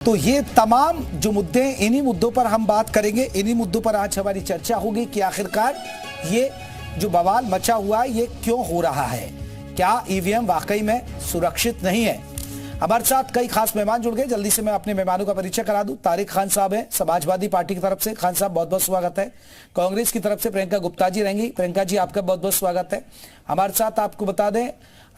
तो ये तमाम जो मुद्दे, इन्हीं मुद्दों पर हम बात करेंगे। इन्हीं मुद्दों पर आज हमारी चर्चा होगी कि आखिरकार ये जो बवाल मचा हुआ है ये क्यों हो रहा है। क्या ईवीएम वाकई में सुरक्षित नहीं है। हमारे साथ कई खास मेहमान जुड़ गए। जल्दी से मैं अपने मेहमानों का परिचय करा दूं। तारिक खान साहब हैं, समाजवादी पार्टी की तरफ से। खान साहब बहुत बहुत स्वागत है। कांग्रेस की तरफ से प्रियंका गुप्ता जी रहेंगी। प्रियंका जी आपका बहुत बहुत स्वागत है। हमारे साथ आपको बता दें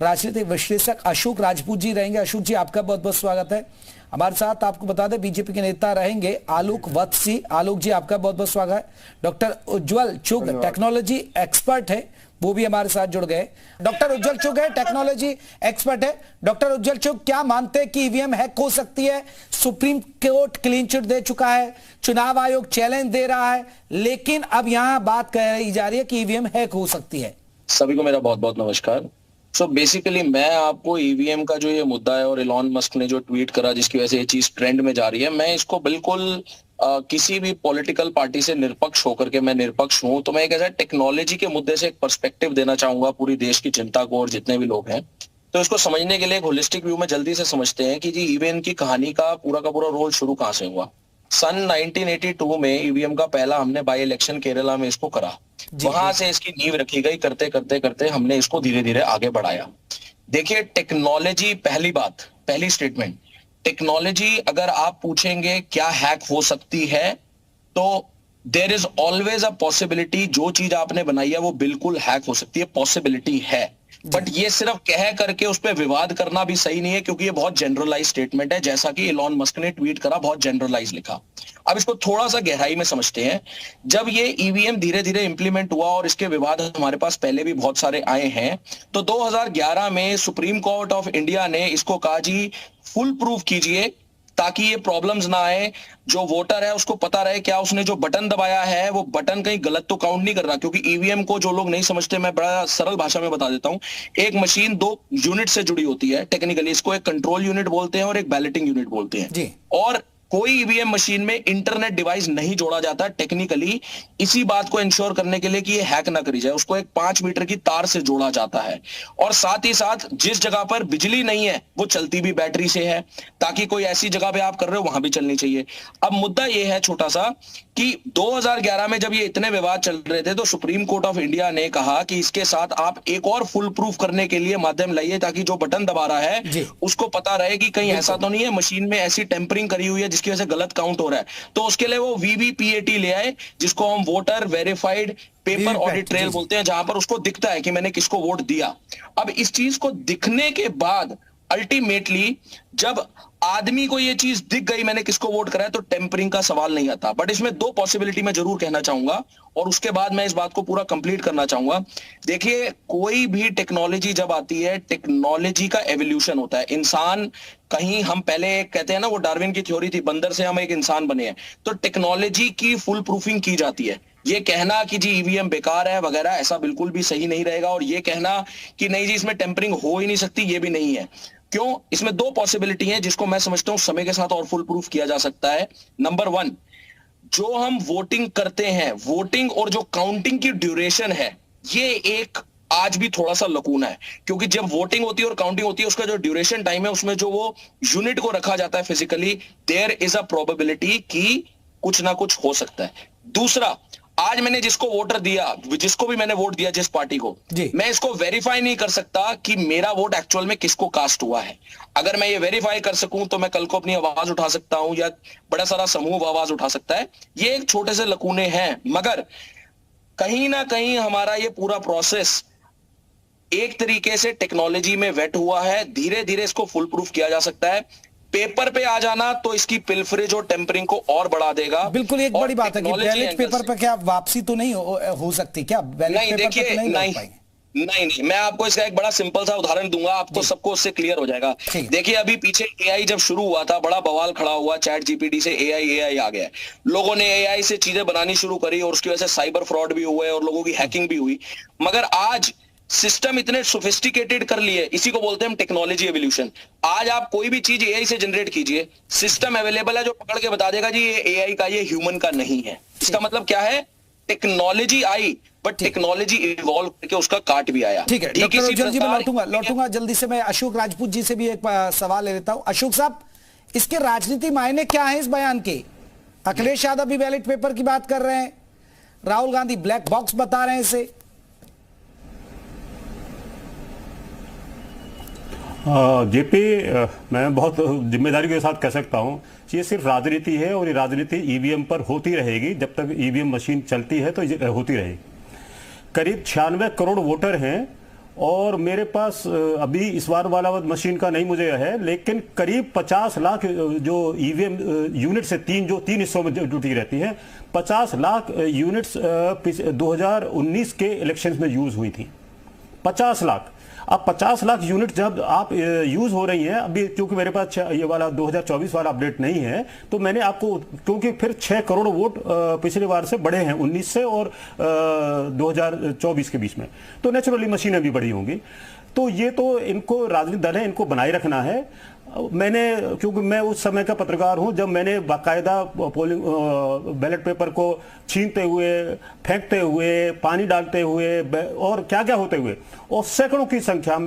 राजनीतिक विश्लेषक अशोक राजपूत जी रहेंगे। अशोक जी आपका बहुत बहुत स्वागत है। हमारे साथ आपको बता दें बीजेपी के नेता रहेंगे आलोक वत्सी। आलोक जी आपका बहुत बहुत स्वागत है। डॉक्टर उज्जवल चुग टेक्नोलॉजी एक्सपर्ट है, वो भी हमारे साथ जुड़ गए। डॉक्टर उज्जवल चुग है, टेक्नोलॉजी एक्सपर्ट है। डॉक्टर उज्जवल चुग, क्या मानते हैं कि ईवीएम हैक हो सकती है? सुप्रीम कोर्ट क्लीन चिट दे चुका है, चुनाव आयोग चैलेंज दे रहा है, लेकिन अब यहां बात कही जा रही है कि ईवीएम हैक हो सकती है। सभी को मेरा बहुत बहुत नमस्कार। बेसिकली मैं आपको ईवीएम का जो ये मुद्दा है और इलॉन मस्क ने जो ट्वीट करा जिसकी वजह से ये चीज ट्रेंड में जा रही है, मैं इसको बिल्कुल किसी भी पॉलिटिकल पार्टी से निरपक्ष होकर के मैं निरपक्ष हूं। तो मैं एक ऐसा टेक्नोलॉजी के मुद्दे से एक पर्सपेक्टिव देना चाहूंगा पूरी देश की जनता को और जितने भी लोग हैं। तो इसको समझने के लिए एक होलिस्टिक व्यू में जल्दी से समझते हैं कि जी ईवीएम की कहानी का पूरा रोल शुरू कहां से हुआ। सन 1982 में ईवीएम का पहला हमने बाई इलेक्शन केरला में इसको करा। वहां से इसकी नींव रखी गई। करते करते करते हमने इसको धीरे धीरे आगे बढ़ाया। देखिए टेक्नोलॉजी, पहली स्टेटमेंट, टेक्नोलॉजी अगर आप पूछेंगे क्या हैक हो सकती है तो there is always a possibility. जो चीज आपने बनाई है वो बिल्कुल हैक हो सकती है, पॉसिबिलिटी है। बट ये सिर्फ कह करके उस पर विवाद करना भी सही नहीं है, क्योंकि ये बहुत जनरलाइज स्टेटमेंट है। जैसा कि इलॉन मस्क ने ट्वीट करा, बहुत जनरलाइज लिखा। अब इसको थोड़ा सा गहराई में समझते हैं। जब ये ईवीएम धीरे धीरे इंप्लीमेंट हुआ और इसके विवाद हमारे पास पहले भी बहुत सारे आए हैं, तो 2011 में सुप्रीम कोर्ट ऑफ इंडिया ने इसको कहा जी फुल प्रूफ कीजिए ताकि ये प्रॉब्लम्स ना आए। जो वोटर है उसको पता रहे क्या उसने जो बटन दबाया है वो बटन कहीं गलत तो काउंट नहीं कर रहा। क्योंकि ईवीएम को जो लोग नहीं समझते, मैं बड़ा सरल भाषा में बता देता हूं। एक मशीन दो यूनिट से जुड़ी होती है टेक्निकली। इसको एक कंट्रोल यूनिट बोलते हैं और एक बैलेटिंग यूनिट बोलते हैं जी। और कोई ईवीएम मशीन में इंटरनेट डिवाइस नहीं जोड़ा जाता टेक्निकली, इसी बात को इंश्योर करने के लिए कि ये हैक ना करी जाए। उसको एक 5 मीटर की तार से जोड़ा जाता है। और साथ ही साथ जिस जगह पर बिजली नहीं है वो चलती भी बैटरी से है, ताकि कोई ऐसी जगह पे आप कर रहे हो वहां भी चलनी चाहिए। अब मुद्दा ये है छोटा सा कि 2011 में जब ये इतने विवाद चल रहे थे तो सुप्रीम कोर्ट ऑफ इंडिया ने कहा कि इसके साथ आप एक और फुल प्रूफ करने के लिए माध्यम लाइए, ताकि जो बटन दबा रहा है उसको पता रहे कि कहीं ऐसा तो नहीं है मशीन में ऐसी टेम्परिंग करी हुई है जिसकी वजह से गलत काउंट हो रहा है। तो उसके लिए वो वीवीपीएटी ले आए, जिसको हम voter verified paper audit trail बोलते हैं, जहां पर उसको दिखता है कि मैंने किसको वोट दिया। अब इस चीज को दिखने के बाद अल्टीमेटली जब आदमी को ये चीज दिख गई मैंने किसको वोट करा है, तो टेम्परिंग का सवाल नहीं आता। बट इसमें 2 पॉसिबिलिटी मैं जरूर कहना चाहूंगा और उसके बाद मैं इस बात को पूरा कंप्लीट करना चाहूंगा। देखिए कोई भी टेक्नोलॉजी जब आती है, टेक्नोलॉजी का एवोल्यूशन होता है। इंसान कहीं, हम पहले कहते हैं ना वो डार्विन की थ्योरी थी, बंदर से हम एक इंसान बने हैं। तो टेक्नोलॉजी की फुल प्रूफिंग की जाती है। ये कहना कि जी ईवीएम बेकार है वगैरह ऐसा बिल्कुल भी सही नहीं रहेगा। और ये कहना कि नहीं जी इसमें टेम्परिंग हो ही नहीं सकती, ये भी नहीं है। क्यों? इसमें 2 पॉसिबिलिटी हैं जिसको मैं समझता हूं समय के साथ और फुल प्रूफ किया जा सकता है। नंबर 1, जो हम वोटिंग करते हैं, वोटिंग और जो काउंटिंग की ड्यूरेशन है, ये एक आज भी थोड़ा सा लकूना है। क्योंकि जब वोटिंग होती है और काउंटिंग होती है, उसका जो ड्यूरेशन टाइम है उसमें जो वो यूनिट को रखा जाता है physically, there is a probability कि कुछ ना कुछ हो सकता है। दूसरा, आज मैंने जिसको वोटर दिया, जिसको भी मैंने वोट दिया, जिस पार्टी को, मैं इसको वेरीफाई नहीं कर सकता कि मेरा वोट एक्चुअल में किसको कास्ट हुआ है। अगर मैं ये वेरीफाई कर सकूं तो मैं कल को अपनी आवाज उठा सकता हूं या बड़ा सारा समूह आवाज उठा सकता है। ये एक छोटे से लकूने हैं, मगर कहीं ना कहीं हमारा ये पूरा प्रोसेस एक तरीके से टेक्नोलॉजी में वेट हुआ है। धीरे धीरे इसको फुल प्रूफ किया जा सकता है। पेपर पे आ जाना तो इसकी पिलफरेज और टेम्परिंग को और बढ़ा देगा। बिल्कुल एक बड़ी बात है कि बैलेट पेपर पर क्या वापसी तो नहीं हो सकती क्या? नहीं, देखिए नहीं, मैं आपको इसका एक बड़ा सिंपल सा उदाहरण दूंगा, आपको सबको उससे क्लियर हो जाएगा। देखिए अभी पीछे एआई जब शुरू हुआ था, बड़ा बवाल खड़ा हुआ, चैट जीपीटी से एआई आ गया। लोगों ने एआई से चीजें बनानी शुरू करी और उसकी वजह से साइबर फ्रॉड भी हुए और लोगों की हैकिंग भी हुई। मगर आज सिस्टम इतने सोफिस्टिकेटेड कर लिए, इसी को बोलते हैं हम टेक्नोलॉजी एवोल्यूशन। आज आप कोई भी चीज एआई से जनरेट कीजिए, सिस्टम अवेलेबल है जो पकड़ के बता देगा जी ये एआई का, ये ह्यूमन का नहीं है। इसका मतलब क्या है? Technology I but technology evolve करके उसका काट भी आया। ठीक है डॉक्टर उज्जवल जी, मैं लौटूंगा। जल्दी से मैं अशोक राजपूत जी से भी एक सवाल ले लेता हूं। अशोक साहब, इसके राजनीति मायने क्या है इस बयान के? अखिलेश यादव भी बैलेट पेपर की बात कर रहे हैं, राहुल गांधी ब्लैक बॉक्स बता रहे हैं इसे। जेपी, मैं बहुत जिम्मेदारी के साथ कह सकता हूं, ये सिर्फ राजनीति है और ये राजनीति ईवीएम पर होती रहेगी। जब तक ईवीएम मशीन चलती है तो ये होती रहेगी। करीब 96 करोड़ वोटर हैं और मेरे पास अभी इस बार वाला मशीन का नहीं मुझे है, लेकिन करीब 50 लाख जो ईवीएम यूनिट से तीन हिस्सों में ड्यूटी रहती है, 50 लाख यूनिट्स 2019 के इलेक्शंस में यूज हुई थी। 50 लाख। अब 50 लाख यूनिट जब आप यूज हो रही हैं, अभी क्योंकि मेरे पास ये वाला 2024 वाला अपडेट नहीं है, तो मैंने आपको, क्योंकि फिर 6 करोड़ वोट पिछले बार से बढ़े हैं 19 से और 2024 के बीच में, तो नेचुरली मशीनें भी बढ़ी होंगी। तो ये तो इनको राजनीतिक दल है, इनको बनाए रखना है। मैंने, क्योंकि मैं उस समय का पत्रकार हूं जब मैंने बाकायदा पोलिंग बैलेट पेपर को छीनते हुए, फेंकते हुए, पानी डालते हुए और क्या क्या होते हुए, और सैकड़ों की संख्या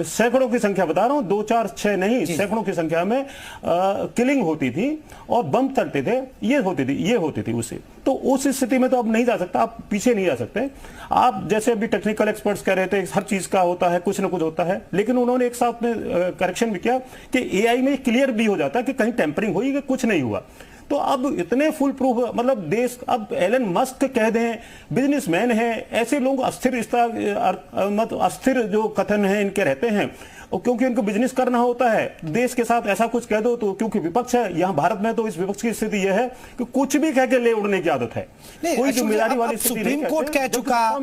बता रहा हूं, 2 4 6 नहीं, सैकड़ों की संख्या में किलिंग होती थी और बम चलते थे, ये होती थी उससे। तो उस स्थिति में तो अब नहीं जा सकता, आप पीछे नहीं जा सकते। आप जैसे अभी टेक्निकल एक्सपर्ट्स कह रहे थे हर चीज का होता है, कुछ ना कुछ होता है, लेकिन उन्होंने एक साथ में करेक्शन भी किया कि एआई में क्लियर भी हो जाता है कि कहीं टेम्परिंग हुई कि कुछ नहीं हुआ। तो अब इतने फुल प्रूफ, मतलब देश, अब एलन मस्क कह दें, बिजनेसमैन है, ऐसे लोग अस्थिर जो कथन है इनके रहते हैं, और क्योंकि इनको बिजनेस करना होता है, देश के साथ ऐसा कुछ कह दो तो, क्योंकि विपक्ष है यहाँ भारत में, तो इस विपक्ष की स्थिति यह है कि कुछ भी कह के ले उड़ने की आदत है, कोई जिम्मेदारी वाली स्थिति नहीं। सुप्रीम कोर्ट कह चुका,